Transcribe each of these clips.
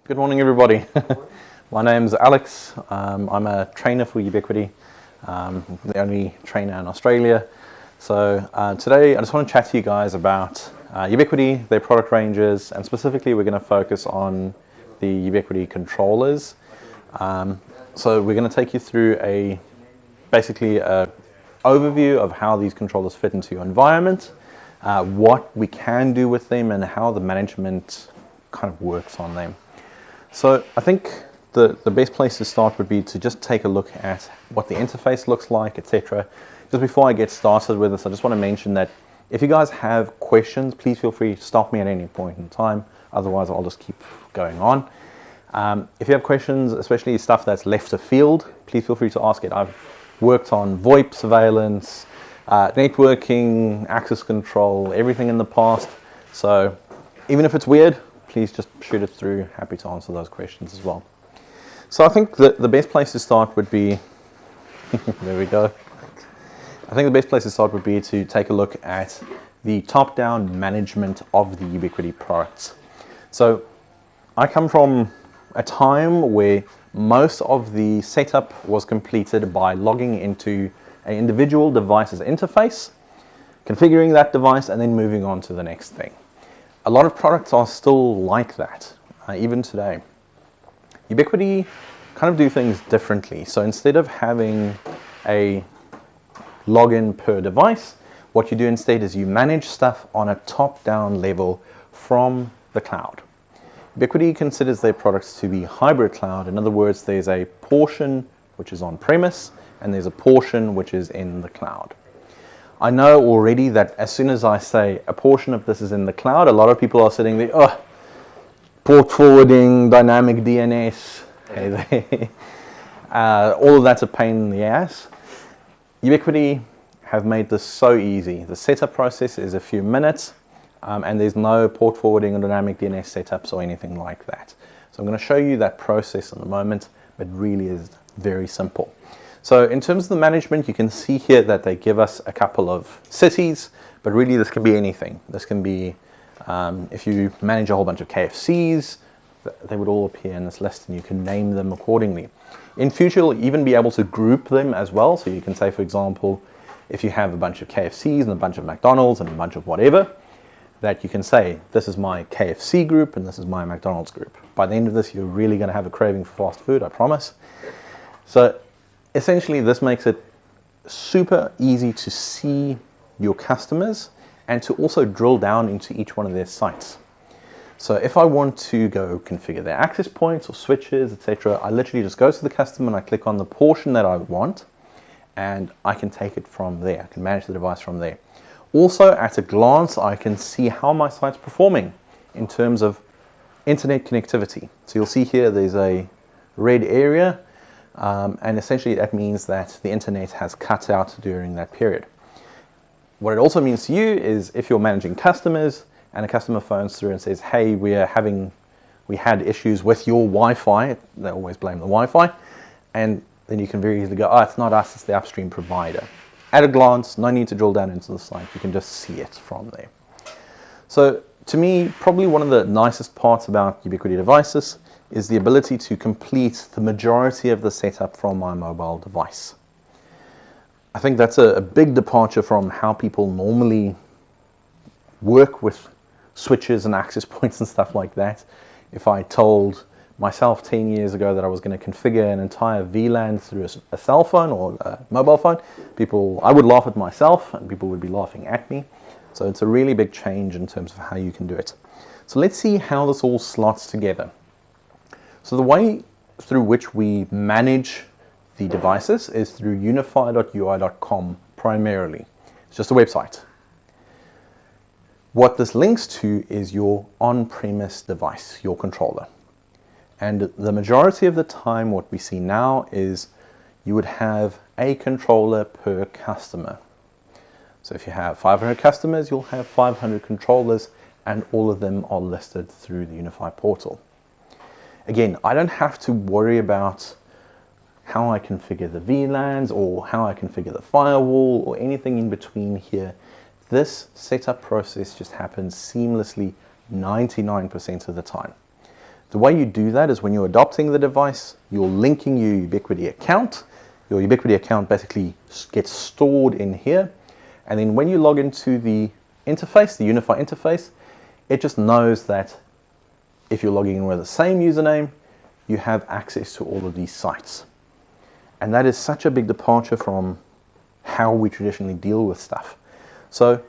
Good morning, everybody. My name's Alex. I'm a trainer for Ubiquiti, the only trainer in Australia. So today I just want to chat to you guys about Ubiquiti, their product ranges, and specifically we're going to focus on the Ubiquiti controllers. So we're going to take you through basically an overview of how these controllers fit into your environment, what we can do with them, and how the management kind of works on them. So I think the best place to start would be to just take a look at what the interface looks like, etc. Just before I get started with this, I just want to mention that if you guys have questions, please feel free to stop me at any point in time. Otherwise, I'll just keep going on. If you have questions, especially stuff that's left of field, please feel free to ask it. I've worked on VoIP surveillance, networking, access control, everything in the past. So even if it's weird, please just shoot it through. Happy to answer those questions as well. So I think the best place to start would be, there we go. I think the best place to start would be to take a look at the top-down management of the Ubiquiti products. So I come from a time where most of the setup was completed by logging into an individual device's interface, configuring that device, and then moving on to the next thing. A lot of products are still like that, even today. Ubiquiti kind of do things differently. So instead of having a login per device, what you do instead is you manage stuff on a top-down level from the cloud. Ubiquiti considers their products to be hybrid cloud. In other words, there's a portion which is on-premise, and there's a portion which is in the cloud. I know already that as soon as I say a portion of this is in the cloud, a lot of people are sitting there, oh, port forwarding, dynamic DNS, all of that's a pain in the ass. Ubiquiti have made this so easy. The setup process is a few minutes, and there's no port forwarding or dynamic DNS setups or anything like that. So I'm going to show you that process in a moment, but it really is very simple. So in terms of the management, you can see here that they give us a couple of cities, but really this can be anything. This can be, if you manage a whole bunch of KFCs, they would all appear in this list and you can name them accordingly. In future, you'll even be able to group them as well. So you can say, for example, if you have a bunch of KFCs and a bunch of McDonald's and a bunch of whatever, that you can say, this is my KFC group and this is my McDonald's group. By the end of this, you're really going to have a craving for fast food, I promise. So essentially, this makes it super easy to see your customers and to also drill down into each one of their sites. So if I want to go configure their access points or switches, etc., I literally just go to the customer and I click on the portion that I want, and I can take it from there. I can manage the device from there. Also, at a glance, I can see how my site's performing in terms of internet connectivity. So you'll see here there's a red area. And essentially that means that the internet has cut out during that period. What it also means to you is if you're managing customers and a customer phones through and says, hey, we had issues with your Wi-Fi, they always blame the Wi-Fi, and then you can very easily go, oh, it's not us, it's the upstream provider. At a glance, no need to drill down into the site, you can just see it from there. So to me, probably one of the nicest parts about Ubiquiti devices is the ability to complete the majority of the setup from my mobile device. I think that's a big departure from how people normally work with switches and access points and stuff like that. If I told myself 10 years ago that I was going to configure an entire VLAN through a cell phone or a mobile phone, I would laugh at myself and people would be laughing at me. So it's a really big change in terms of how you can do it. So let's see how this all slots together. So the way through which we manage the devices is through unify.ui.com primarily. It's just a website. What this links to is your on-premise device, your controller. And the majority of the time what we see now is you would have a controller per customer. So if you have 500 customers, you'll have 500 controllers, and all of them are listed through the Unify portal. Again, I don't have to worry about how I configure the VLANs or how I configure the firewall or anything in between here. This setup process just happens seamlessly 99% of the time. The way you do that is when you're adopting the device, you're linking your Ubiquiti account. Your Ubiquiti account basically gets stored in here. And then when you log into the interface, the Unify interface, it just knows that if you're logging in with the same username, you have access to all of these sites. And that is such a big departure from how we traditionally deal with stuff. So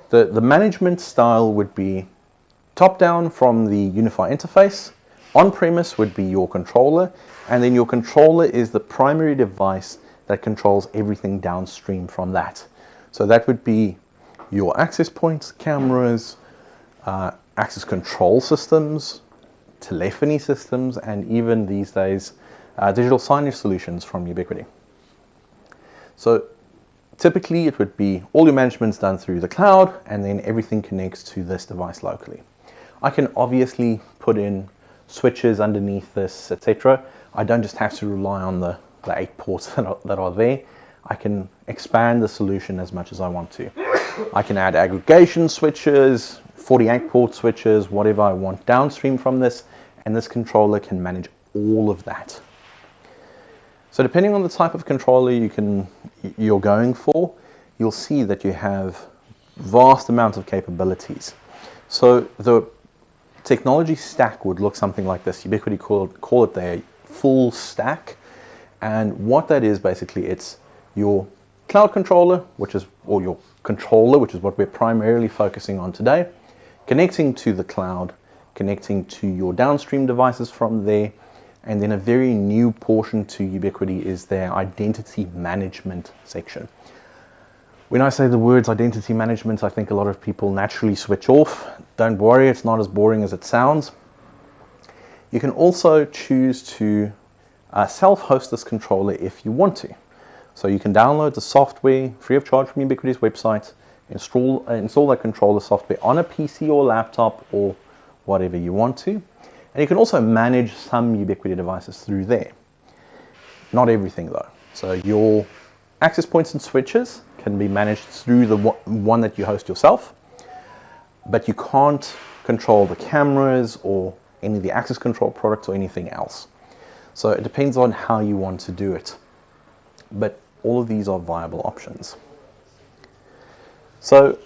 the management style would be top-down from the Unify interface. On-premise would be your controller, and then your controller is the primary device that controls everything downstream from that. So that would be your access points, cameras, access control systems, telephony systems, and even these days, digital signage solutions from Ubiquiti. So typically it would be all your management's done through the cloud, and then everything connects to this device locally. I can obviously put in switches underneath this, etc. I don't just have to rely on the 8 ports that are there. I can expand the solution as much as I want to. I can add aggregation switches, 48 port switches, whatever I want downstream from this, and this controller can manage all of that. So depending on the type of controller you're going for, you'll see that you have vast amounts of capabilities. So the technology stack would look something like this. Ubiquiti call it their full stack. And what that is basically, it's your cloud controller, or your controller, which is what we're primarily focusing on today, connecting to the cloud, connecting to your downstream devices from there, and then a very new portion to Ubiquiti is their identity management section. When I say the words identity management, I think a lot of people naturally switch off. Don't worry, it's not as boring as it sounds. You can also choose to self-host this controller if you want to. So you can download the software free of charge from Ubiquiti's website, install that controller software on a PC or laptop or whatever you want to. And you can also manage some Ubiquiti devices through there. Not everything though. So your access points and switches can be managed through the one that you host yourself, but you can't control the cameras or any of the access control products or anything else. So it depends on how you want to do it. But all of these are viable options. So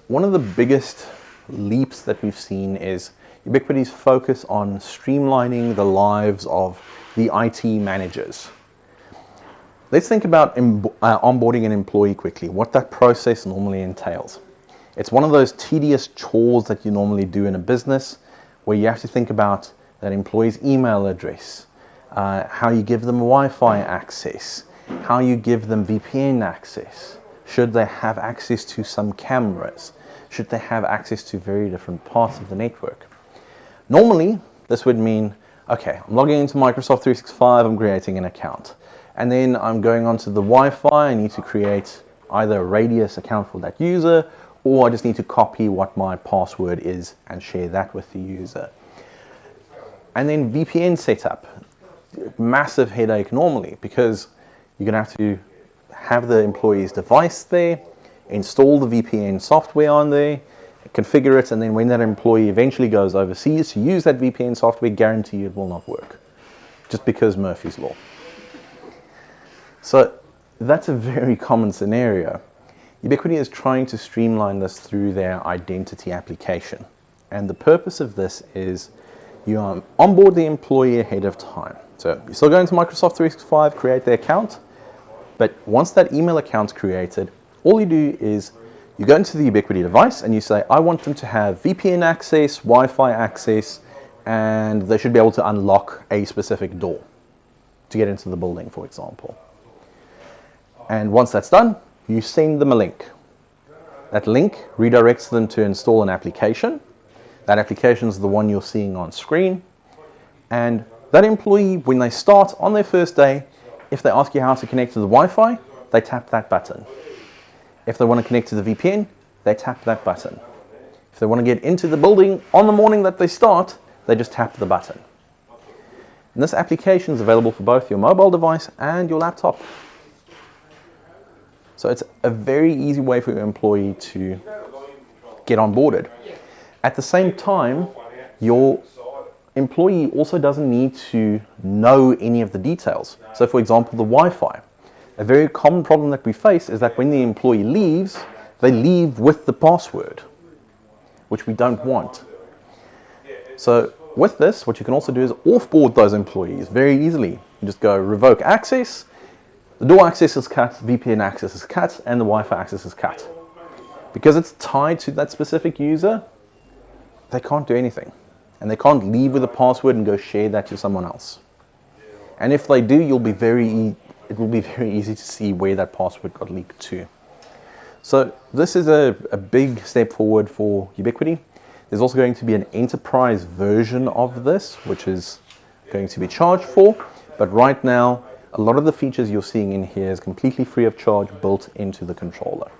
one of the biggest leaps that we've seen is Ubiquiti's focus on streamlining the lives of the IT managers. Let's think about onboarding an employee quickly, what that process normally entails. It's one of those tedious chores that you normally do in a business where you have to think about that employee's email address, how you give them Wi-Fi access, how you give them VPN access, should they have access to some cameras, should they have access to very different parts of the network. Normally, this would mean, okay, I'm logging into Microsoft 365, I'm creating an account. And then I'm going onto the Wi-Fi, I need to create either a Radius account for that user, or I just need to copy what my password is and share that with the user. And then VPN setup, massive headache normally, because you're going to have to have the employee's device there, install the VPN software on there, configure it, and then when that employee eventually goes overseas to use that VPN software, guarantee it will not work, just because Murphy's Law. So that's a very common scenario. Ubiquiti is trying to streamline this through their identity application. And the purpose of this is you onboard the employee ahead of time. So you're still going to Microsoft 365, create the account, but once that email account's created, all you do is you go into the Ubiquiti device and you say, I want them to have VPN access, Wi-Fi access, and they should be able to unlock a specific door to get into the building, for example. And once that's done, you send them a link. That link redirects them to install an application. That application is the one you're seeing on screen. And that employee, when they start on their first day, if they ask you how to connect to the Wi-Fi, they tap that button. If they want to connect to the VPN, they tap that button. If they want to get into the building on the morning that they start, they just tap the button. And this application is available for both your mobile device and your laptop. So it's a very easy way for your employee to get onboarded. At the same time, your employee also doesn't need to know any of the details. So for example, the Wi-Fi. A very common problem that we face is that when the employee leaves, they leave with the password, which we don't want. So with this, what you can also do is offboard those employees very easily. You just go revoke access, the door access is cut, VPN access is cut, and the Wi-Fi access is cut. Because it's tied to that specific user, they can't do anything. And they can't leave with a password and go share that to someone else. And if they do, it will be very easy to see where that password got leaked to. So this is a big step forward for Ubiquiti. There's also going to be an enterprise version of this, which is going to be charged for. But right now, a lot of the features you're seeing in here is completely free of charge, built into the controller.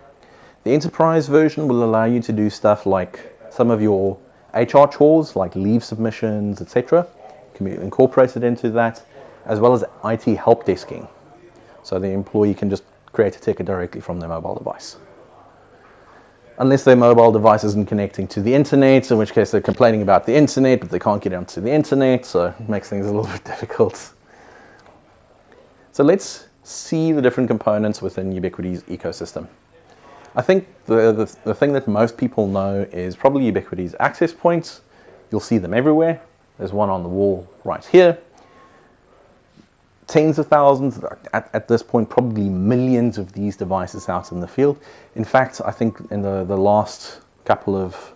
The enterprise version will allow you to do stuff like some of your HR chores, like leave submissions, etc. Can be incorporated into that, as well as IT help desking. So the employee can just create a ticket directly from their mobile device. Unless their mobile device isn't connecting to the internet, in which case they're complaining about the internet, but they can't get onto the internet, so it makes things a little bit difficult. So let's see the different components within Ubiquiti's ecosystem. I think the thing that most people know is probably Ubiquiti's access points. You'll see them everywhere. There's one on the wall right here. Tens of thousands, at this point, probably millions of these devices out in the field. In fact, I think in the last couple of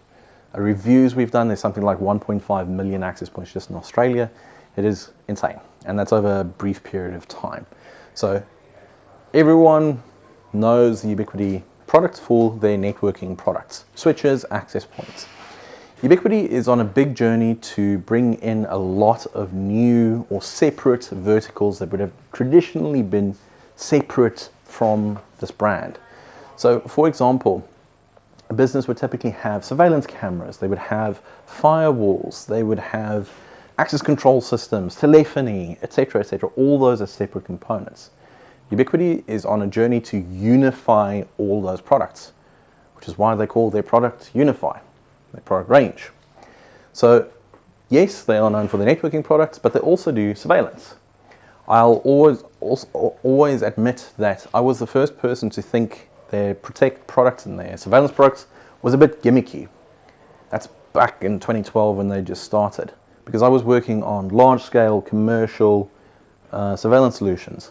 reviews we've done, there's something like 1.5 million access points just in Australia. It is insane, and that's over a brief period of time. So everyone knows the Ubiquiti products for their networking products, switches, access points. Ubiquiti is on a big journey to bring in a lot of new or separate verticals that would have traditionally been separate from this brand. So for example, a business would typically have surveillance cameras, they would have firewalls, they would have access control systems, telephony, etc., etc. All those are separate components. Ubiquiti is on a journey to unify all those products, which is why they call their product Unify, their product range. So yes, they are known for their networking products, but they also do surveillance. I'll always admit that I was the first person to think their Protect products and their surveillance products was a bit gimmicky. That's back in 2012 when they just started, because I was working on large-scale commercial surveillance solutions.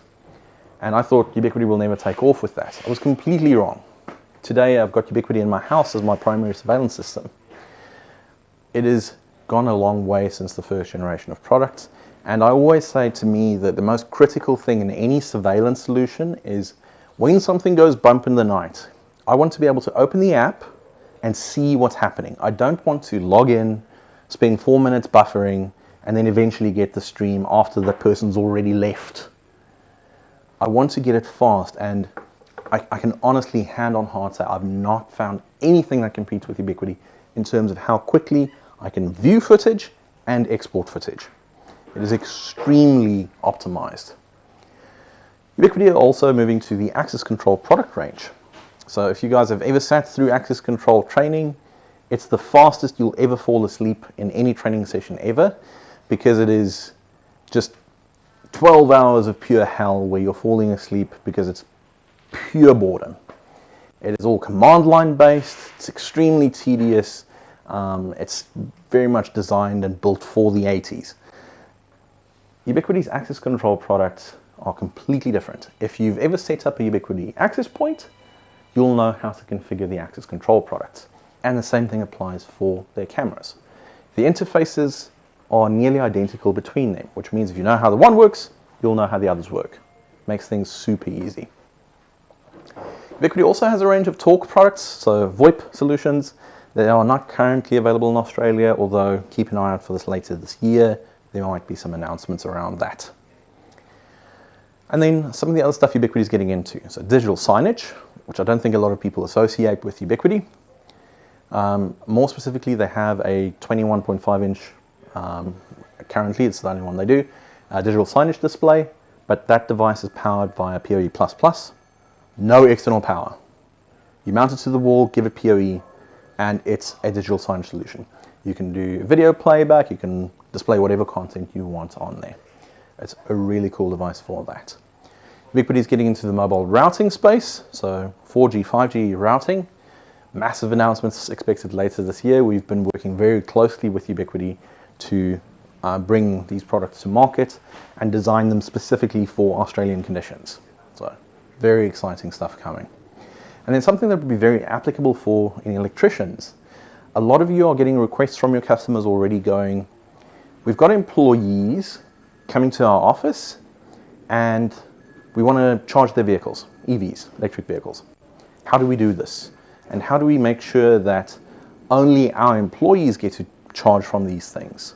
And I thought Ubiquiti will never take off with that. I was completely wrong. Today I've got Ubiquiti in my house as my primary surveillance system. It has gone a long way since the first generation of products. And I always say to me that the most critical thing in any surveillance solution is when something goes bump in the night, I want to be able to open the app and see what's happening. I don't want to log in, spend 4 minutes buffering, and then eventually get the stream after the person's already left. I want to get it fast, and I can honestly, hand on heart, say I've not found anything that competes with Ubiquiti in terms of how quickly I can view footage and export footage. It is extremely optimized. Ubiquiti are also moving to the access control product range. So if you guys have ever sat through access control training, it's the fastest you'll ever fall asleep in any training session ever, because it is just 12 hours of pure hell where you're falling asleep because it's pure boredom. It is all command line based, it's extremely tedious, it's very much designed and built for the 80s. Ubiquiti's access control products are completely different. If you've ever set up a Ubiquiti access point, you'll know how to configure the access control products. And the same thing applies for their cameras. The interfaces are nearly identical between them, which means if you know how the one works, you'll know how the others work. Makes things super easy. Ubiquiti also has a range of talk products, so VoIP solutions. They are not currently available in Australia, although keep an eye out for this later this year. There might be some announcements around that. And then some of the other stuff Ubiquiti is getting into. So digital signage, which I don't think a lot of people associate with Ubiquiti. More specifically, they have a 21.5 inch, currently it's the only one they do, digital signage display, but that device is powered via PoE++, no external power. You mount it to the wall, give it PoE, and it's a digital signage solution. You can do video playback, you can display whatever content you want on there. It's a really cool device for that. Ubiquiti is getting into the mobile routing space, so 4G, 5G routing. Massive announcements expected later this year. We've been working very closely with Ubiquiti to bring these products to market and design them specifically for Australian conditions. So very exciting stuff coming. And then something that would be very applicable for any electricians. A lot of you are getting requests from your customers already going, we've got employees coming to our office and we want to charge their vehicles, EVs, electric vehicles. How do we do this? And how do we make sure that only our employees get to charge from these things?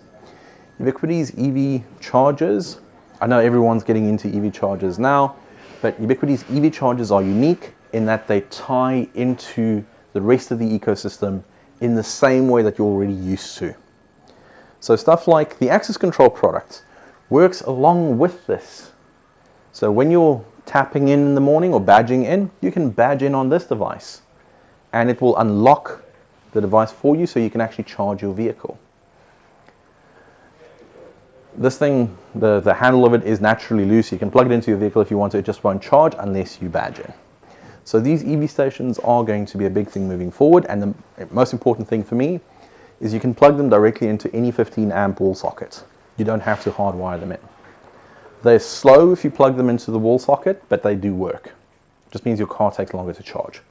Ubiquiti's EV chargers, I know everyone's getting into EV chargers now, but Ubiquiti's EV chargers are unique in that they tie into the rest of the ecosystem in the same way that you're already used to. So stuff like the access control product works along with this. So when you're tapping in the morning or badging in, you can badge in on this device and it will unlock the device for you so you can actually charge your vehicle. This thing, the handle of it is naturally loose. You can plug it into your vehicle if you want to. It just won't charge unless you badge in. So these EV stations are going to be a big thing moving forward, and the most important thing for me is you can plug them directly into any 15 amp wall socket. You don't have to hardwire them in. They're slow if you plug them into the wall socket, but they do work. It just means your car takes longer to charge.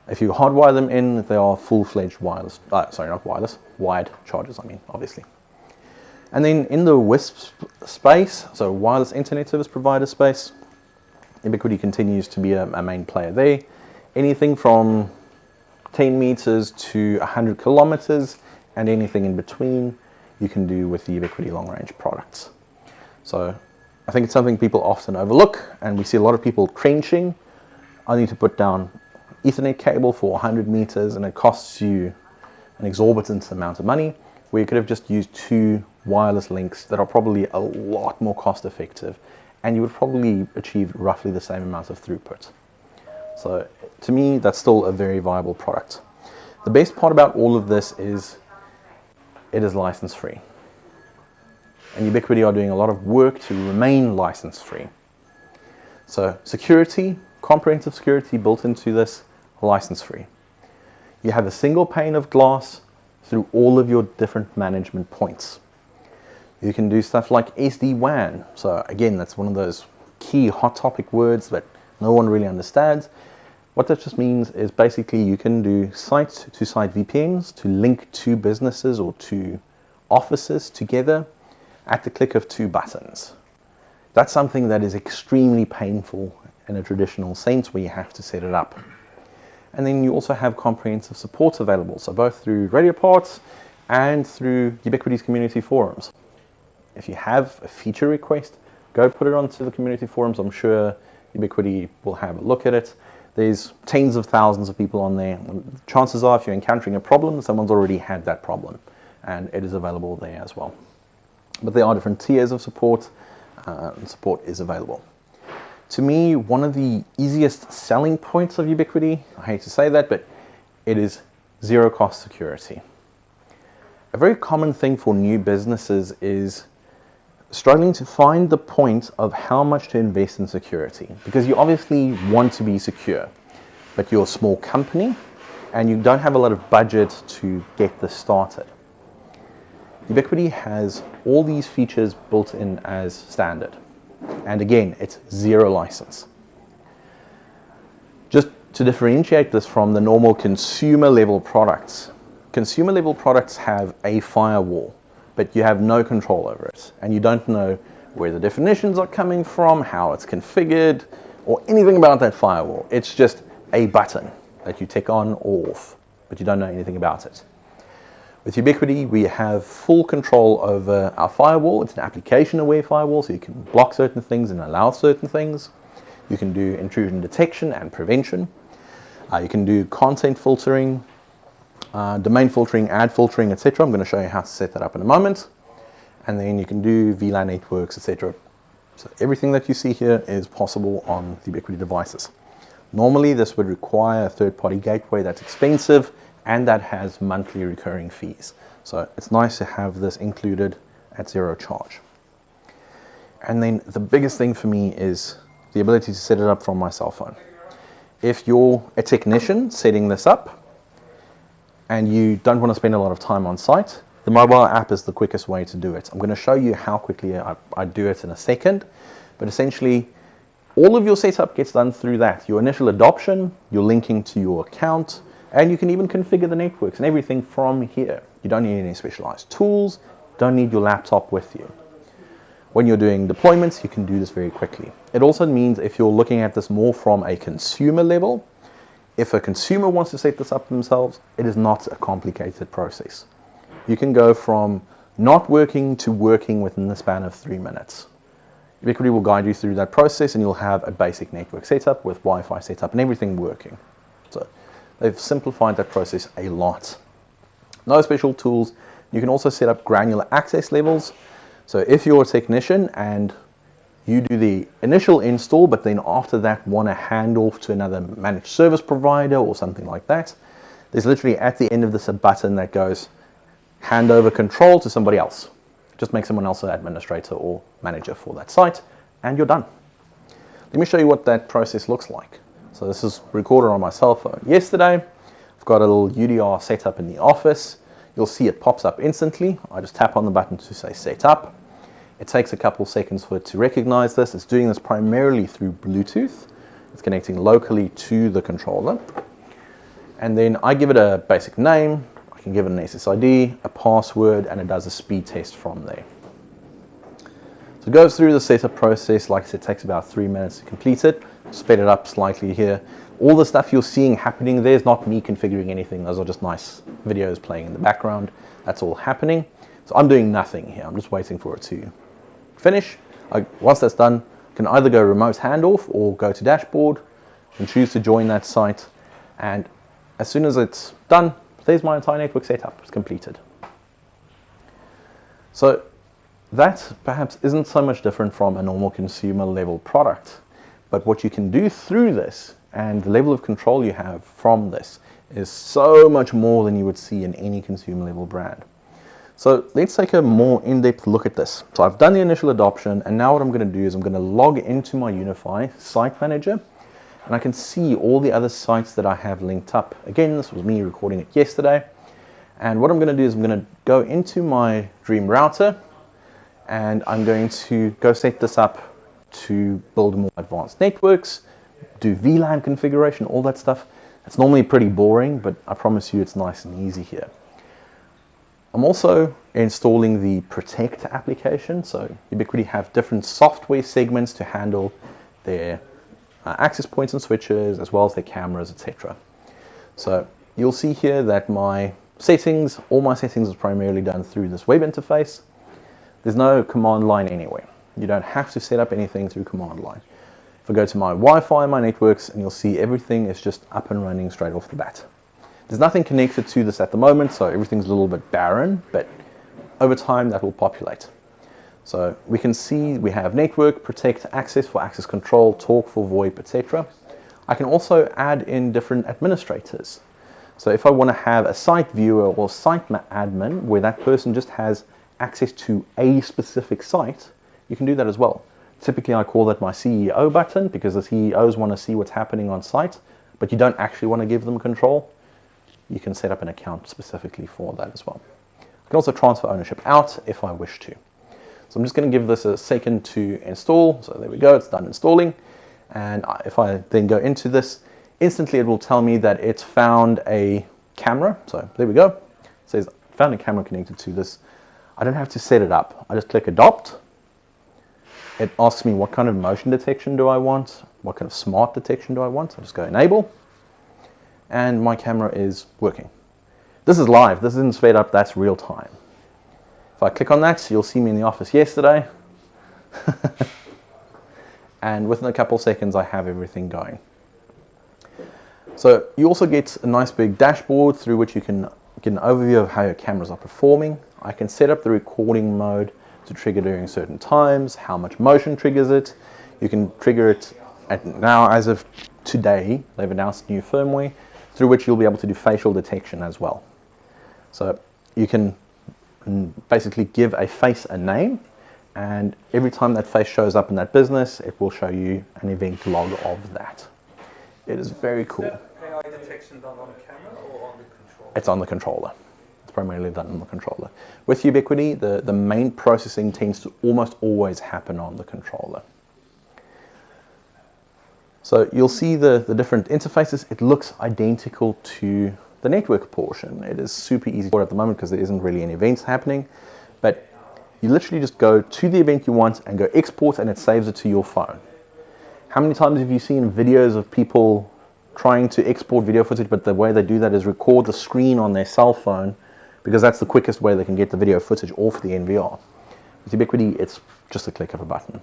If you hardwire them in, they are full-fledged wireless, sorry, not wireless, wired chargers, I mean, obviously. And then in the WISP space, so wireless internet service provider space, Ubiquiti continues to be a main player there. Anything from 10 meters to 100 kilometers and anything in between you can do with the Ubiquiti long-range products. So I think it's something people often overlook, and we see a lot of people trenching. I need to put down Ethernet cable for 100 meters and it costs you an exorbitant amount of money, where you could have just used 2 wireless links that are probably a lot more cost effective, and you would probably achieve roughly the same amount of throughput. So to me, that's still a very viable product. The best part about all of this is it is license free. And Ubiquiti are doing a lot of work to remain license free. So security, comprehensive security built into this, license free. You have a single pane of glass through all of your different management points. You can do stuff like SD-WAN. So again, that's one of those key hot topic words that no one really understands. What that just means is basically you can do site-to-site VPNs to link 2 businesses or 2 offices together at the click of 2 buttons. That's something that is extremely painful in a traditional sense where you have to set it up. And then you also have comprehensive support available, so both through radio parts and through Ubiquiti's community forums. If you have a feature request, go put it onto the community forums. I'm sure Ubiquiti will have a look at it. There's tens of thousands of people on there. Chances are if you're encountering a problem, someone's already had that problem, and it is available there as well. But there are different tiers of support, and support is available. To me, one of the easiest selling points of Ubiquiti, I hate to say that, but it is zero cost security. A very common thing for new businesses is struggling to find the point of how much to invest in security, because you obviously want to be secure, but you're a small company and you don't have a lot of budget to get this started. Ubiquiti has all these features built in as standard. And again, it's zero license. Just to differentiate this from the normal consumer level products, consumer level products have a firewall, but you have no control over it. And you don't know where the definitions are coming from, how it's configured, or anything about that firewall. It's just a button that you tick on or off, but you don't know anything about it. With Ubiquiti, we have full control over our firewall. It's an application-aware firewall, so you can block certain things and allow certain things. You can do intrusion detection and prevention. You can do content filtering, domain filtering, ad filtering, etc. I'm going to show you how to set that up in a moment. And then you can do VLAN networks, etc. So everything that you see here is possible on the Ubiquiti devices. Normally, this would require a third-party gateway that's expensive, and that has monthly recurring fees. So it's nice to have this included at zero charge. And then the biggest thing for me is the ability to set it up from my cell phone. If you're a technician setting this up and you don't want to spend a lot of time on site, the mobile app is the quickest way to do it. I'm going to show you how quickly I do it in a second, but essentially all of your setup gets done through that. Your initial adoption, your linking to your account, and you can even configure the networks and everything from here. You don't need any specialized tools, don't need your laptop with you. When you're doing deployments, you can do this very quickly. It also means if you're looking at this more from a consumer level, if a consumer wants to set this up themselves, it is not a complicated process. You can go from not working to working within the span of 3 minutes. Ubiquiti will guide you through that process and you'll have a basic network setup with Wi-Fi setup and everything working. So they've simplified that process a lot. No special tools. You can also set up granular access levels. So if you're a technician and you do the initial install, but then after that want to hand off to another managed service provider or something like that, there's literally at the end of this a button that goes hand over control to somebody else. Just make someone else an administrator or manager for that site and you're done. Let me show you what that process looks like. So this is recorded on my cell phone yesterday. I've got a little UDR set up in the office. You'll see it pops up instantly. I just tap on the button to say set up. It takes a couple seconds for it to recognize this. It's doing this primarily through Bluetooth. It's connecting locally to the controller. And then I give it a basic name. I can give it an SSID, a password, and it does a speed test from there. So it goes through the setup process. Like I said, it takes about 3 minutes to complete it. Sped it up slightly here. All the stuff you're seeing happening there is not me configuring anything. Those are just nice videos playing in the background. That's all happening. So I'm doing nothing here. I'm just waiting for it to finish. Once that's done, I can either go remote handoff or go to dashboard and choose to join that site. And as soon as it's done, there's my entire network setup. It's completed. So that perhaps isn't so much different from a normal consumer level product. But what you can do through this and the level of control you have from this is so much more than you would see in any consumer level brand. So let's take a more in-depth look at this. So I've done the initial adoption and now what I'm going to do is I'm going to log into my Ubiquiti Site Manager and I can see all the other sites that I have linked up. Again, this was me recording it yesterday. And what I'm going to do is I'm going to go into my Dream router and I'm going to go set this up to build more advanced networks, do VLAN configuration, all that stuff. It's normally pretty boring, but I promise you it's nice and easy here. I'm also installing the Protect application. So Ubiquiti have different software segments to handle their access points and switches, as well as their cameras, etc. So you'll see here that my settings, all my settings is primarily done through this web interface. There's no command line anywhere. You don't have to set up anything through command line. If I go to my Wi-Fi, my networks, and you'll see everything is just up and running straight off the bat. There's nothing connected to this at the moment, so everything's a little bit barren, but over time that will populate. So we can see we have network, protect, access for access control, talk for VoIP, etc. I can also add in different administrators. So if I want to have a site viewer or site admin where that person just has access to a specific site, you can do that as well. Typically I call that my CEO button because the CEOs want to see what's happening on site, but you don't actually want to give them control. You can set up an account specifically for that as well. I can also transfer ownership out if I wish to. So I'm just going to give this a second to install. So there we go, it's done installing. And if I then go into this, instantly it will tell me that it's found a camera. So there we go. It says found a camera connected to this. I don't have to set it up. I just click adopt. It asks me what kind of motion detection do I want, what kind of smart detection do I want. I'll just go enable, and my camera is working. This is live, this isn't sped up, that's real time. If I click on that, you'll see me in the office yesterday. And within a couple seconds, I have everything going. So you also get a nice big dashboard through which you can get an overview of how your cameras are performing. I can set up the recording mode to trigger during certain times, how much motion triggers it. You can trigger it now, as of today, they've announced new firmware through which you'll be able to do facial detection as well. So you can basically give a face a name, and every time that face shows up in that business, it will show you an event log of that. It is very cool. Is that AI detection done on camera or on the controller? It's on the controller. It's primarily done on the controller. With Ubiquiti, the main processing tends to almost always happen on the controller. So you'll see the different interfaces. It looks identical to the network portion. It is super easy for it at the moment because there isn't really any events happening, but you literally just go to the event you want and go export, and it saves it to your phone. How many times have you seen videos of people trying to export video footage, but the way they do that is record the screen on their cell phone, because that's the quickest way they can get the video footage off the NVR. With Ubiquiti, it's just a click of a button.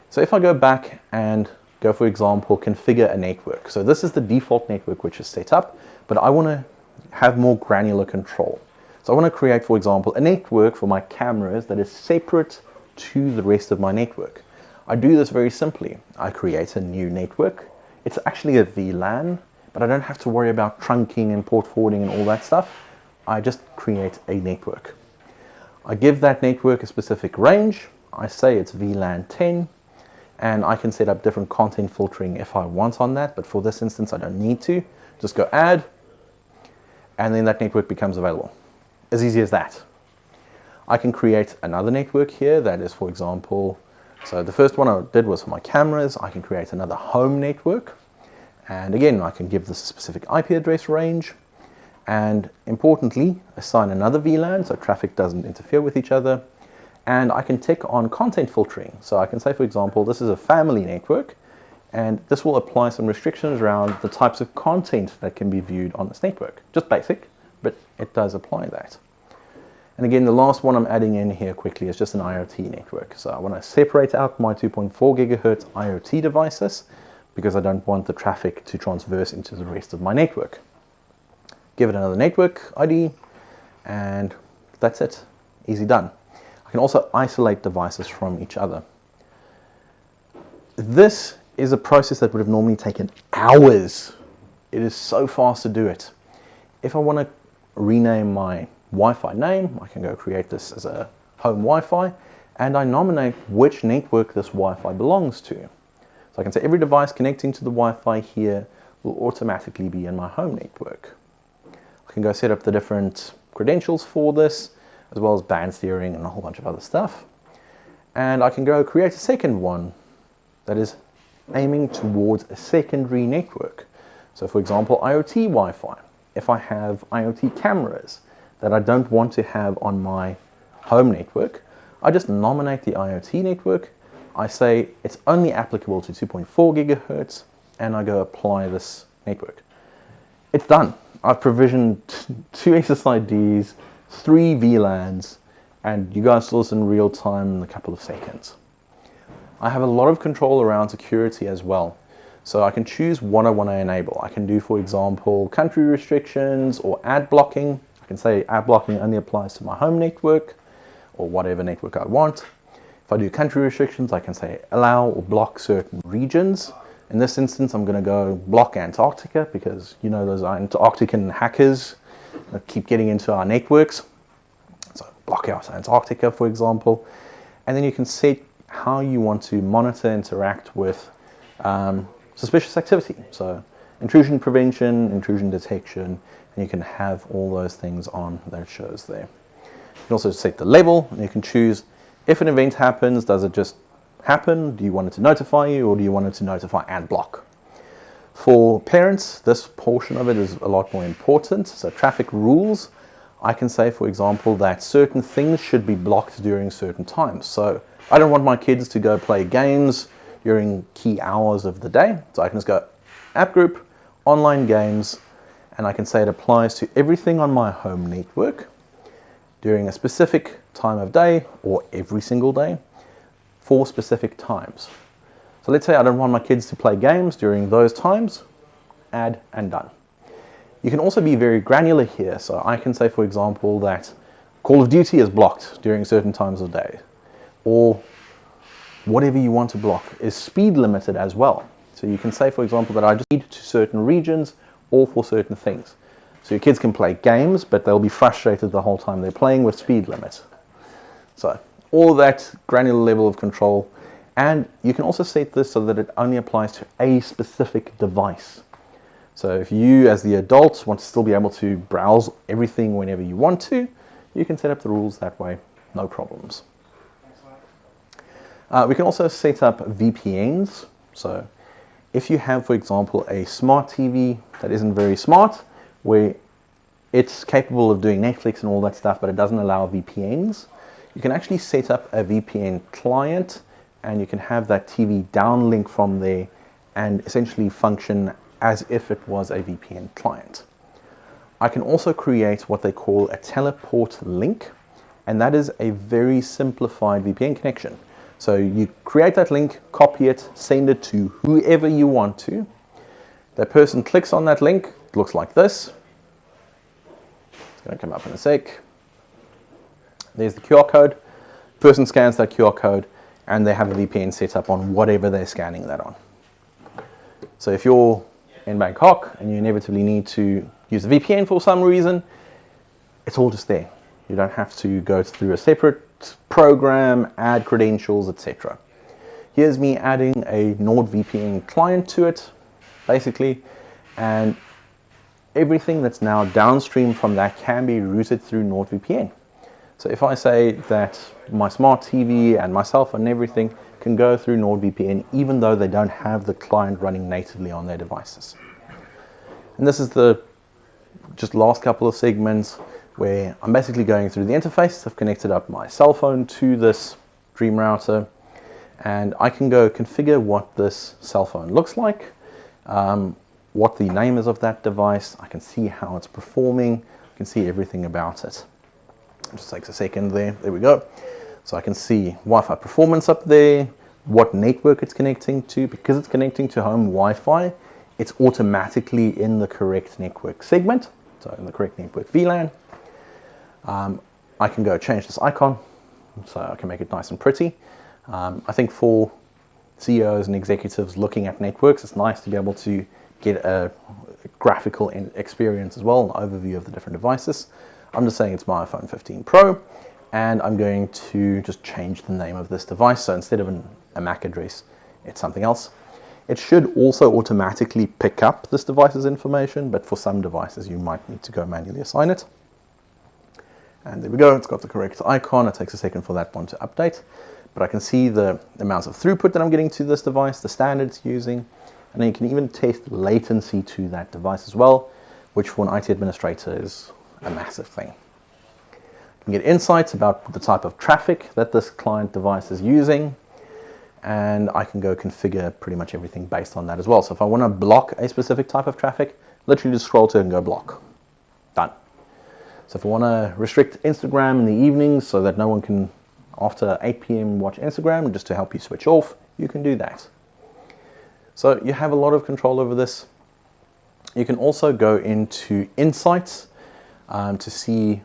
So if I go back and go, for example, configure a network. So this is the default network which is set up, but I want to have more granular control. So I want to create, for example, a network for my cameras that is separate to the rest of my network. I do this very simply. I create a new network. It's actually a VLAN, but I don't have to worry about trunking and port forwarding and all that stuff. I just create a network. I give that network a specific range. I say it's VLAN 10, and I can set up different content filtering if I want on that, but for this instance, I don't need to. Just go add, and then that network becomes available. As easy as that. I can create another network here that is, for example, so the first one I did was for my cameras. I can create another home network. And again, I can give this a specific IP address range. And importantly, assign another VLAN so traffic doesn't interfere with each other. And I can tick on content filtering. So I can say, for example, this is a family network, and this will apply some restrictions around the types of content that can be viewed on this network. Just basic, but it does apply that. And again, the last one I'm adding in here quickly is just an IoT network. So I want to separate out my 2.4 gigahertz IoT devices because I don't want the traffic to transverse into the rest of my network. Give it another network ID, and that's it. Easy done. I can also isolate devices from each other. This is a process that would have normally taken hours. It is so fast to do it. If I want to rename my Wi-Fi name, I can go create this as a home Wi-Fi, and I nominate which network this Wi-Fi belongs to. So I can say every device connecting to the Wi-Fi here will automatically be in my home network. I can go set up the different credentials for this, as well as band steering and a whole bunch of other stuff. And I can go create a second one that is aiming towards a secondary network. So for example, IoT Wi-Fi. If I have IoT cameras that I don't want to have on my home network, I just nominate the IoT network. I say it's only applicable to 2.4 gigahertz, and I go apply this network. It's done. I've provisioned 2 SSIDs, 3 VLANs, and you guys saw this in real time in a couple of seconds. I have a lot of control around security as well. So I can choose what I want to enable. I can do, for example, country restrictions or ad blocking. I can say ad blocking only applies to my home network or whatever network I want. If I do country restrictions, I can say allow or block certain regions. In this instance, I'm going to go block Antarctica because, you know, those Antarctican hackers that keep getting into our networks. So block out Antarctica, for example. And then you can set how you want to monitor, interact with suspicious activity. So intrusion prevention, intrusion detection, and you can have all those things on that it shows there. You can also set the level, and you can choose if an event happens, does it just happen? Do you want it to notify you, or do you want it to notify and block? For parents, this portion of it is a lot more important. So traffic rules, I can say, for example, that certain things should be blocked during certain times. So I don't want my kids to go play games during key hours of the day. So I can just go app group, online games, and I can say it applies to everything on my home network during a specific time of day or every single day for specific times. So let's say I don't want my kids to play games during those times, add and done. You can also be very granular here. So I can say, for example, that Call of Duty is blocked during certain times of day, or whatever you want to block is speed limited as well. So you can say, for example, that I just need to certain regions or for certain things. So your kids can play games, but they'll be frustrated the whole time they're playing with speed limits. So all that granular level of control. And you can also set this so that it only applies to a specific device. So if you, as the adult, want to still be able to browse everything whenever you want to, you can set up the rules that way, no problems. We can also set up VPNs. So if you have, for example, a smart TV that isn't very smart, where it's capable of doing Netflix and all that stuff, but it doesn't allow VPNs, you can actually set up a VPN client, and you can have that TV downlink from there and essentially function as if it was a VPN client. I can also create what they call a teleport link, and that is a very simplified VPN connection. So you create that link, copy it, send it to whoever you want to. That person clicks on that link, it looks like this. It's going to come up in a sec. There's the QR code. Person scans that QR code, and they have a VPN set up on whatever they're scanning that on. So if you're in Bangkok and you inevitably need to use the VPN for some reason, it's all just there. You don't have to go through a separate program, add credentials, etc. Here's me adding a NordVPN client to it, basically, and everything that's now downstream from that can be routed through NordVPN. So if I say that my smart TV and my cell phone and everything can go through NordVPN, even though they don't have the client running natively on their devices. And this is the just last couple of segments where I'm basically going through the interface. I've connected up my cell phone to this Dream router, and I can go configure what this cell phone looks like, what the name is of that device. I can see how it's performing. I can see everything about it. It just takes a second there. There we go. So I can see Wi-Fi performance up there, what network it's connecting to. Because it's connecting to home Wi-Fi, it's automatically in the correct network segment, so in the correct network VLAN. I can go change this icon, so I can make it nice and pretty. I think for CEOs and executives looking at networks, it's nice to be able to get a graphical experience as well, an overview of the different devices. I'm just saying it's my iPhone 15 Pro, and I'm going to just change the name of this device. So instead of a MAC address, it's something else. It should also automatically pick up this device's information, but for some devices you might need to go manually assign it. And there we go, it's got the correct icon. It takes a second for that one to update, but I can see the amounts of throughput that I'm getting to this device, the standard it's using, and then you can even test latency to that device as well, which for an IT administrator is a massive thing. You can get insights about the type of traffic that this client device is using, and I can go configure pretty much everything based on that as well. So if I want to block a specific type of traffic, literally just scroll to it and go block. Done. So if I want to restrict Instagram in the evenings so that no one can, after 8 p.m. watch Instagram, just to help you switch off, you can do that. So you have a lot of control over this. You can also go into insights to see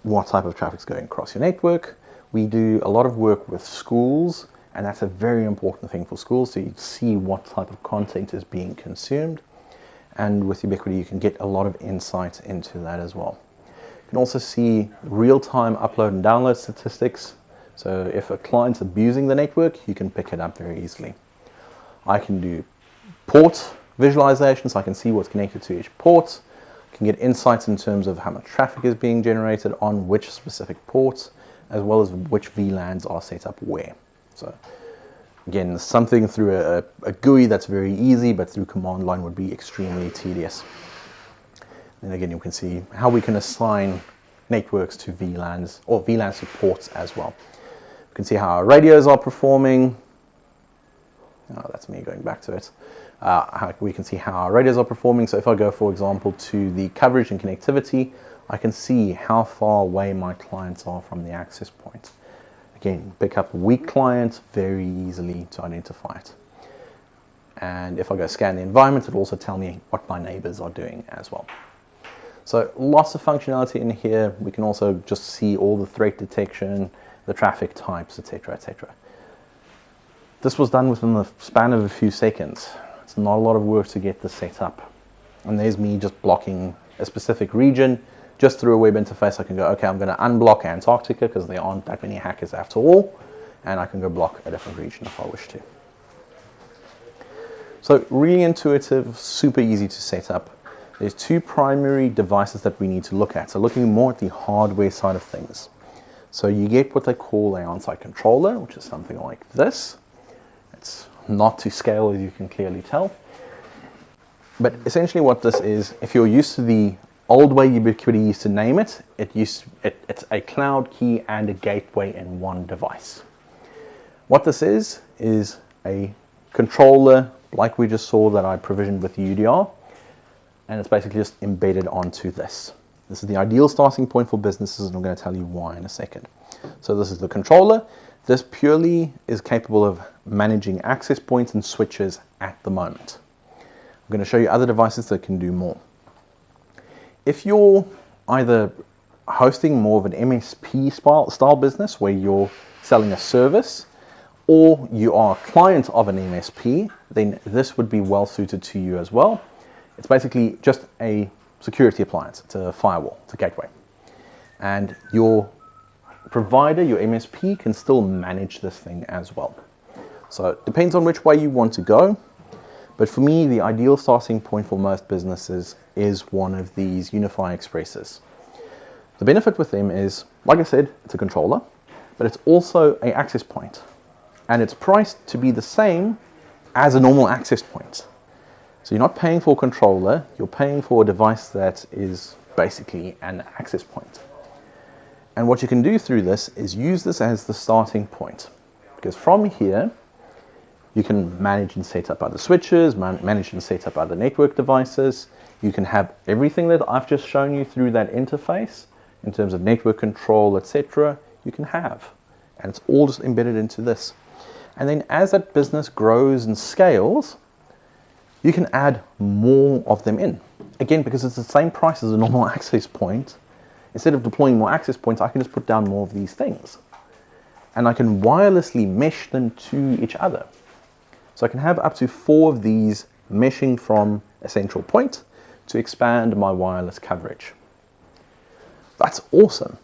what type of traffic is going across your network. We do a lot of work with schools, and that's a very important thing for schools, so you see what type of content is being consumed. And with Ubiquiti, you can get a lot of insight into that as well. You can also see real-time upload and download statistics. So if a client's abusing the network, you can pick it up very easily. I can do port visualization, so I can see what's connected to each port. I can get insights in terms of how much traffic is being generated on which specific ports, as well as which VLANs are set up where. So again, something through a GUI that's very easy, but through command line would be extremely tedious. And again, you can see how we can assign networks to VLANs or VLAN supports as well. You can see how our radios are performing. Oh, that's me going back to it. How we can see how our radios are performing. So if I go, for example, to the coverage and connectivity, I can see how far away my clients are from the access point. Again, pick up weak clients very easily to identify it. And if I go scan the environment, it'll also tell me what my neighbors are doing as well. So lots of functionality in here. We can also just see all the threat detection, the traffic types, etc., etc. This was done within the span of a few seconds. It's not a lot of work to get this set up. And there's me just blocking a specific region, just through a web interface, I can go, okay, I'm going to unblock Antarctica because there aren't that many hackers after all, and I can go block a different region if I wish to. So really intuitive, super easy to set up. There's two primary devices that we need to look at. So looking more at the hardware side of things. So you get what they call an on-site controller, which is something like this. It's not to scale, as you can clearly tell. But essentially what this is, if you're used to the old way Ubiquiti used to name it, it's a cloud key and a gateway in one device. What this is a controller like we just saw that I provisioned with the UDR, and it's basically just embedded onto this. This is the ideal starting point for businesses, and I'm going to tell you why in a second. So this is the controller. This purely is capable of managing access points and switches at the moment. I'm going to show you other devices that can do more. If you're either hosting more of an MSP style business where you're selling a service, or you are a client of an MSP, then this would be well suited to you as well. It's basically just a security appliance. It's a firewall, it's a gateway. And your provider, your MSP, can still manage this thing as well. So it depends on which way you want to go. But for me, the ideal starting point for most businesses is one of these UniFi Expresses. The benefit with them is, like I said, it's a controller, but it's also an access point. And it's priced to be the same as a normal access point. So you're not paying for a controller, you're paying for a device that is basically an access point. And what you can do through this is use this as the starting point. Because from here, you can manage and set up other switches, manage and set up other network devices. You can have everything that I've just shown you through that interface in terms of network control, etc. You can have. And it's all just embedded into this. And then as that business grows and scales, you can add more of them in. Again, because it's the same price as a normal access point, instead of deploying more access points, I can just put down more of these things. And I can wirelessly mesh them to each other. So I can have up to 4 of these meshing from a central point to expand my wireless coverage. That's awesome.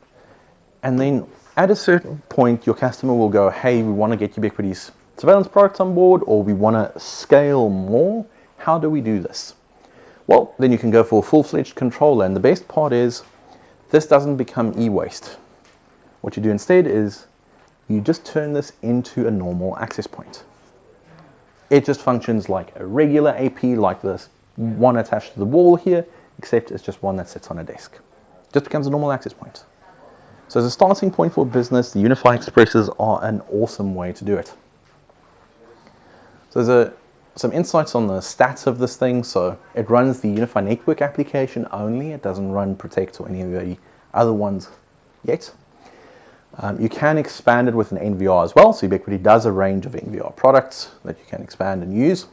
And then at a certain point, your customer will go, hey, we want to get Ubiquiti's surveillance products on board, or we want to scale more. How do we do this? Well, then you can go for a full-fledged controller. And the best part is this doesn't become e-waste. What you do instead is you just turn this into a normal access point. It just functions like a regular AP, like this one attached to the wall here, except it's just one that sits on a desk. It just becomes a normal access point. So as a starting point for business, the UniFi Expresses are an awesome way to do it. So there's some insights on the stats of this thing. So it runs the UniFi Network application only. It doesn't run Protect or any of the other ones yet. You can expand it with an NVR as well. So Ubiquiti does a range of NVR products that you can expand and use.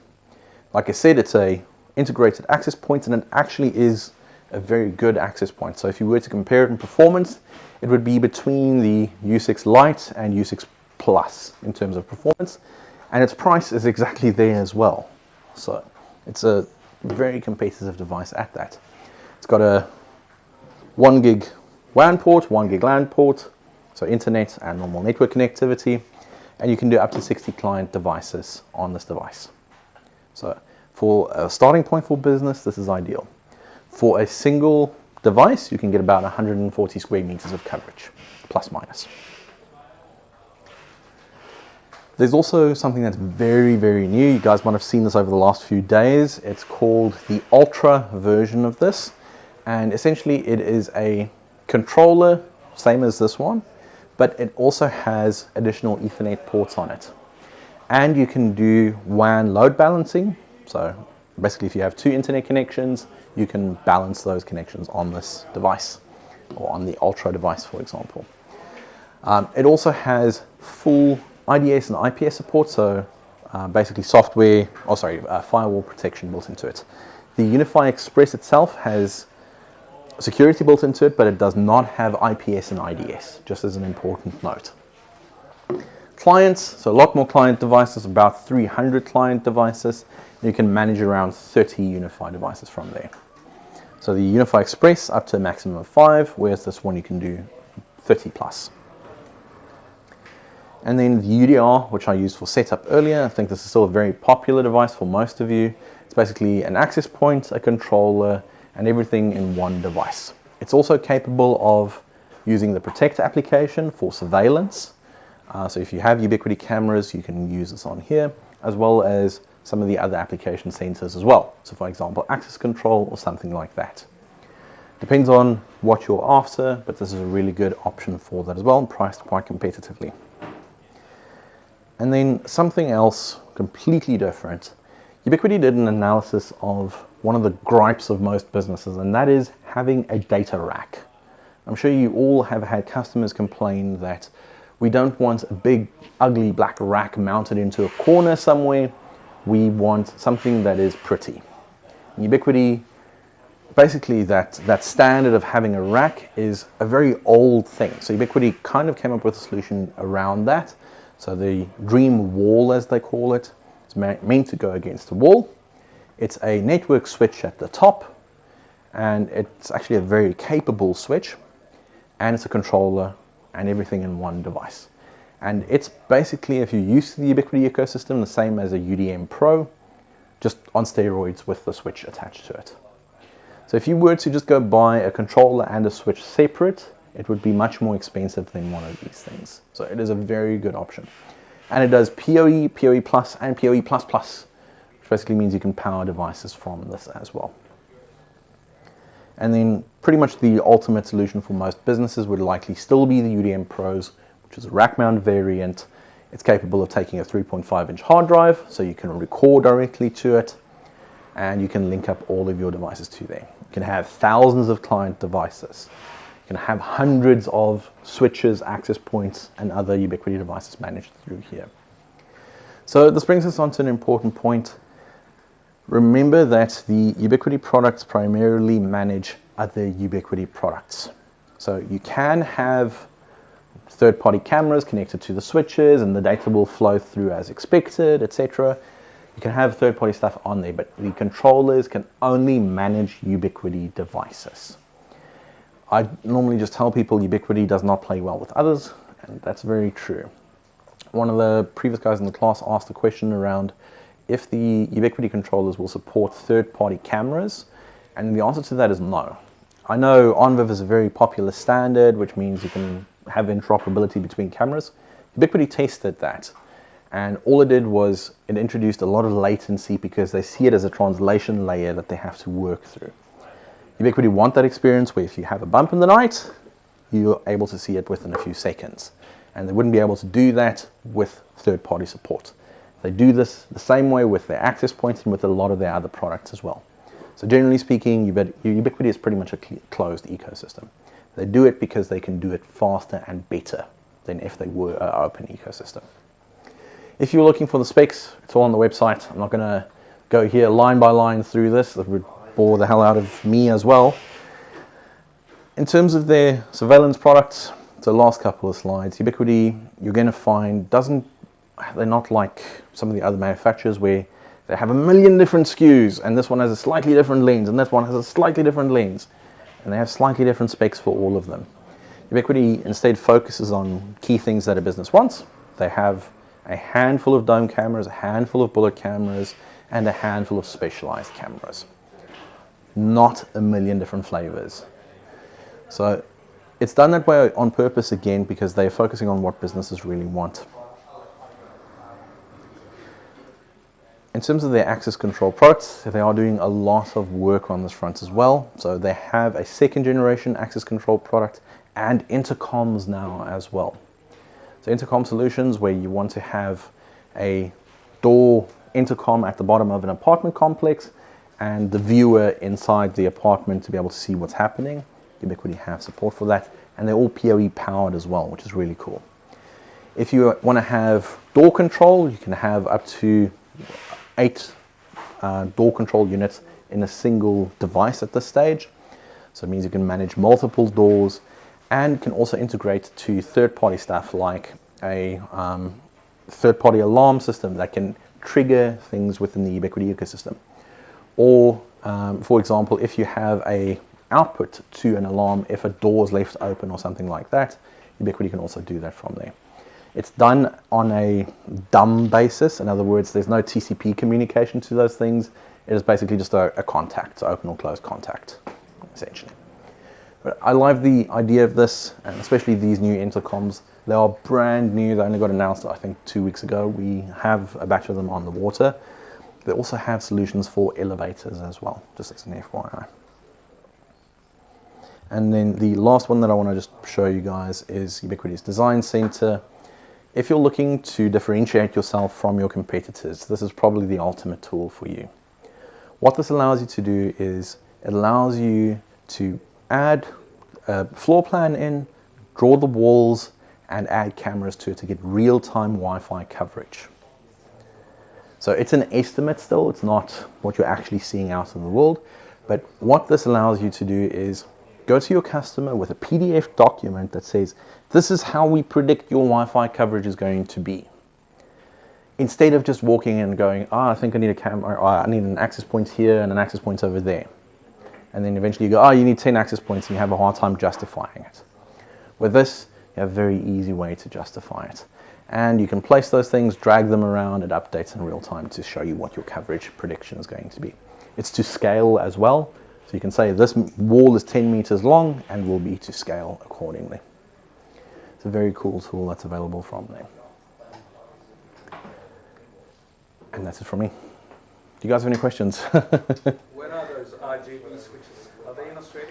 Like I said, it's a integrated access point, and it actually is a very good access point. So if you were to compare it in performance, it would be between the U6 Lite and U6 Plus in terms of performance, and its price is exactly there as well. So it's a very competitive device at that. It's got a 1 gig WAN port, 1 gig LAN port, so internet and normal network connectivity, and you can do up to 60 client devices on this device. So for a starting point for business, this is ideal. For a single device, you can get about 140 square meters of coverage, plus minus. There's also something that's very, very new. You guys might have seen this over the last few days. It's called the Ultra version of this. And essentially it is a controller, same as this one, but it also has additional Ethernet ports on it. And you can do WAN load balancing. So basically if you have 2 internet connections, you can balance those connections on this device, or on the Ultra device, for example. It also has full IDS and IPS support, so basically firewall protection built into it. The UniFi Express itself has security built into it, but it does not have IPS and IDS, just as an important note. Clients, so a lot more client devices, about 300 client devices. You can manage around 30 UniFi devices from there. So the Unify Express up to a maximum of 5, whereas this one you can do 30 plus. And then the UDR, which I used for setup earlier, I think this is still a very popular device for most of you. It's basically an access point, a controller, and everything in one device. It's also capable of using the Protect application for surveillance. So if you have Ubiquiti cameras, you can use this on here, as well as some of the other application centers as well. So for example, access control or something like that. Depends on what you're after, but this is a really good option for that as well, and priced quite competitively. And then something else completely different. Ubiquiti did an analysis of one of the gripes of most businesses, and that is having a data rack. I'm sure you all have had customers complain that we don't want a big, ugly black rack mounted into a corner somewhere. We want something that is pretty. Ubiquiti, basically that standard of having a rack is a very old thing. So Ubiquiti kind of came up with a solution around that. So the Dream Wall, as they call it, is meant to go against the wall. It's a network switch at the top, and it's actually a very capable switch, and it's a controller and everything in one device. And it's basically, if you're used to the Ubiquiti ecosystem, the same as a UDM Pro, just on steroids with the switch attached to it. So if you were to just go buy a controller and a switch separate, it would be much more expensive than one of these things. So it is a very good option. And it does PoE, PoE Plus, and PoE++, which basically means you can power devices from this as well. And then pretty much the ultimate solution for most businesses would likely still be the UDM Pros, which is a rack mount variant. It's capable of taking a 3.5-inch hard drive, so you can record directly to it, and you can link up all of your devices to there. You can have thousands of client devices. You can have hundreds of switches, access points, and other Ubiquiti devices managed through here. So this brings us on to an important point. Remember that the Ubiquiti products primarily manage other Ubiquiti products. So you can have third-party cameras connected to the switches, and the data will flow through as expected, etc. You can have third-party stuff on there, but the controllers can only manage Ubiquiti devices. I normally just tell people Ubiquiti does not play well with others, and that's very true. One of the previous guys in the class asked a question around if the Ubiquiti controllers will support third-party cameras, and the answer to that is no. I know OnViv is a very popular standard, which means you can have interoperability between cameras. Ubiquiti tested that, and all it did was it introduced a lot of latency because they see it as a translation layer that they have to work through. Ubiquiti want that experience where if you have a bump in the night, you're able to see it within a few seconds. And they wouldn't be able to do that with third-party support. They do this the same way with their access points and with a lot of their other products as well. So generally speaking, Ubiquiti is pretty much a closed ecosystem. They do it because they can do it faster and better than if they were an open ecosystem. If you're looking for the specs, it's all on the website. I'm not going to go here line by line through this. That would bore the hell out of me as well. In terms of their surveillance products, the last couple of slides, Ubiquiti, you're going to find, they're not like some of the other manufacturers where they have a million different SKUs, and this one has a slightly different lens, and this one has a slightly different lens, and they have slightly different specs for all of them. Ubiquiti instead focuses on key things that a business wants. They have a handful of dome cameras, a handful of bullet cameras, and a handful of specialized cameras. Not a million different flavors. So it's done that way on purpose again because they're focusing on what businesses really want. In terms of their access control products, they are doing a lot of work on this front as well. So they have a second generation access control product and intercoms now as well. So intercom solutions where you want to have a door intercom at the bottom of an apartment complex and the viewer inside the apartment to be able to see what's happening. Ubiquiti have support for that, and they're all PoE powered as well, which is really cool. If you want to have door control, you can have up to 8 door control units in a single device at this stage. So it means you can manage multiple doors and can also integrate to third-party stuff like a third-party alarm system that can trigger things within the Ubiquiti ecosystem, or For example, if you have a output to an alarm, if a door is left open or something like that, Ubiquiti can also do that from there. It's done on a dumb basis. In other words, there's no TCP communication to those things. It is basically just a contact, so open or closed contact, essentially. But I love the idea of this, and especially these new intercoms. They are brand new. They only got announced, I think, 2 weeks ago. We have a batch of them on the water. They also have solutions for elevators as well, just as an FYI. And then the last one that I want to just show you guys is Ubiquiti's Design Center. If you're looking to differentiate yourself from your competitors, this is probably the ultimate tool for you. What this allows you to do is it allows you to add a floor plan in, draw the walls, and add cameras to it to get real-time Wi-Fi coverage. So it's an estimate still, it's not what you're actually seeing out in the world, but what this allows you to do is go to your customer with a PDF document that says, this is how we predict your Wi-Fi coverage is going to be. Instead of just walking in and going, I think I need a camera, I need an access point here and an access point over there. And then eventually you go, you need 10 access points, and you have a hard time justifying it. With this, you have a very easy way to justify it. And you can place those things, drag them around, it updates in real time to show you what your coverage prediction is going to be. It's to scale as well. So you can say this wall is 10 meters long and will be to scale accordingly. It's a very cool tool that's available from there. And that's it from me. Do you guys have any questions? When are those RGB switches? Are they in Australia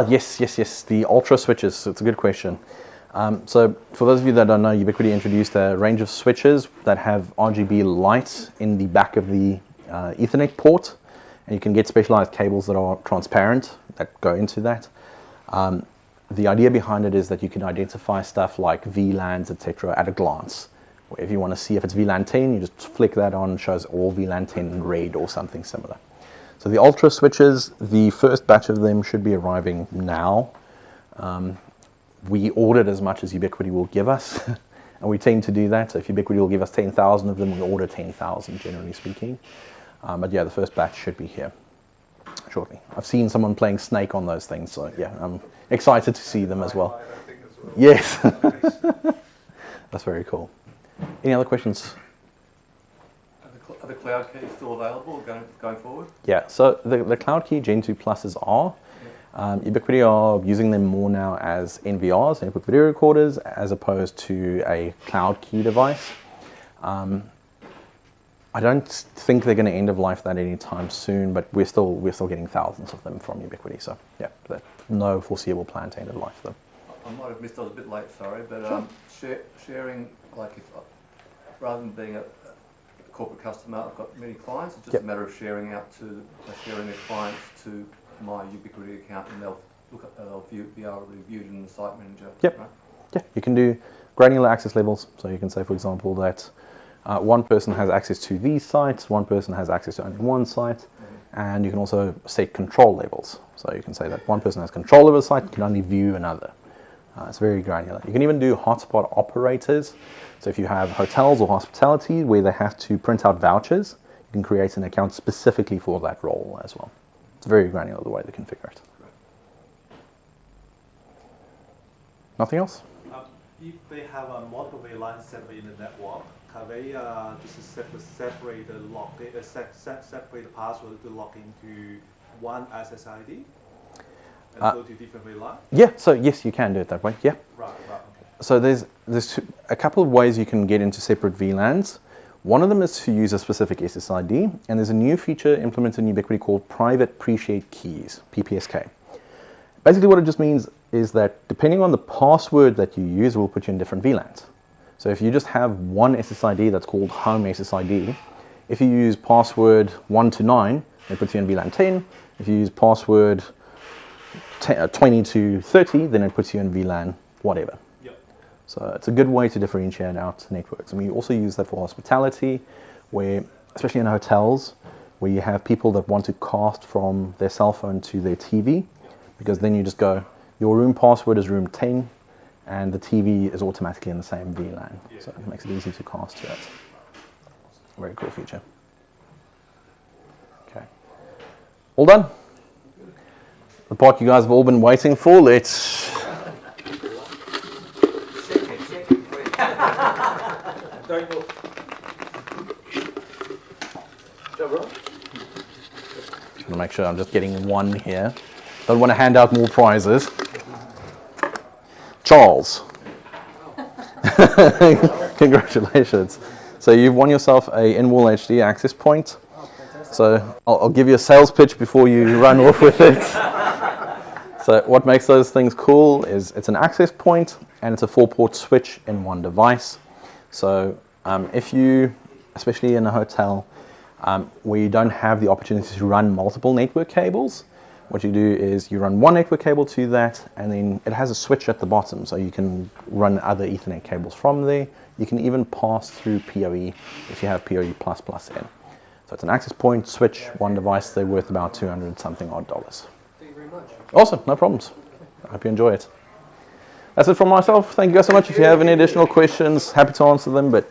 yet? Yes. The Ultra switches. It's a good question. So for those of you that don't know, Ubiquiti introduced a range of switches that have RGB light in the back of the Ethernet port. And you can get specialized cables that are transparent that go into that. The idea behind it is that you can identify stuff like VLANs, etc. at a glance. Or if you want to see if it's VLAN 10, you just flick that on, it shows all VLAN 10 in red or something similar. So the Ultra switches, the first batch of them should be arriving now. We ordered as much as Ubiquiti will give us, and we tend to do that. So if Ubiquiti will give us 10,000 of them, we order 10,000, generally speaking. But yeah, the first batch should be here shortly. I've seen someone playing Snake on those things, so yeah, I'm excited to see them as well. Yes, that's very cool. Any other questions? Are the cloud keys still available going forward? Yeah, so the Cloud Key Gen 2 Pluses are. Ubiquiti are using them more now as NVRs, input video recorders, as opposed to a Cloud Key device. I don't think they're going to end of life that anytime soon, but we're still getting thousands of them from Ubiquiti. So yeah, no foreseeable plan to end of life for them. I might have missed. I was a bit late, sorry, but sharing, like if rather than being a corporate customer, I've got many clients. It's just a matter of sharing their clients to my Ubiquiti account, and they'll be able to view it in the Site Manager. Yep. Right? Yeah, you can do granular access levels. So you can say, for example, that one person has access to these sites, one person has access to only one site, and you can also set control levels. So you can say that one person has control over the site, can only view another. It's very granular. You can even do hotspot operators. So if you have hotels or hospitality where they have to print out vouchers, you can create an account specifically for that role as well. It's very granular the way they configure it. Nothing else? If they have a multiple VLANs set in the network, can they just separate the password to log into one SSID and go to different VLAN? Yeah, so yes, you can do it that way, yeah. Right, okay. So there's a couple of ways you can get into separate VLANs. One of them is to use a specific SSID, and there's a new feature implemented in Ubiquiti called Private Pre-Shared Keys, PPSK. Basically what it just means is that depending on the password that you use, it will put you in different VLANs. So if you just have one SSID that's called Home SSID, if you use password 1 to 9, it puts you in VLAN 10. If you use password 20 to 30, then it puts you in VLAN whatever. Yep. So it's a good way to differentiate out networks. And we also use that for hospitality, where, especially in hotels, where you have people that want to cast from their cell phone to their TV, because then you just go, your room password is room 10, and the TV is automatically in the same VLAN. Yeah. So it makes it easy to cast to it. Very cool feature. Okay. All done? The part you guys have all been waiting for, let's... Don't look. Just want to make sure I'm just getting one here. Don't want to hand out more prizes. Charles. Congratulations. So you've won yourself a in-wall HD access point. So I'll give you a sales pitch before you run off with it. So what makes those things cool is it's an access point and it's a 4-port switch in one device. So if you, especially in a hotel, where you don't have the opportunity to run multiple network cables, what you do is you run one network cable to that, and then it has a switch at the bottom, so you can run other Ethernet cables from there. You can even pass through PoE if you have PoE++ in. So it's an access point, switch, one device. They're worth about $200-something odd. Thank you very much. Awesome, no problems. I hope you enjoy it. That's it from myself. Thank you guys so much. If you have any additional questions, happy to answer them, but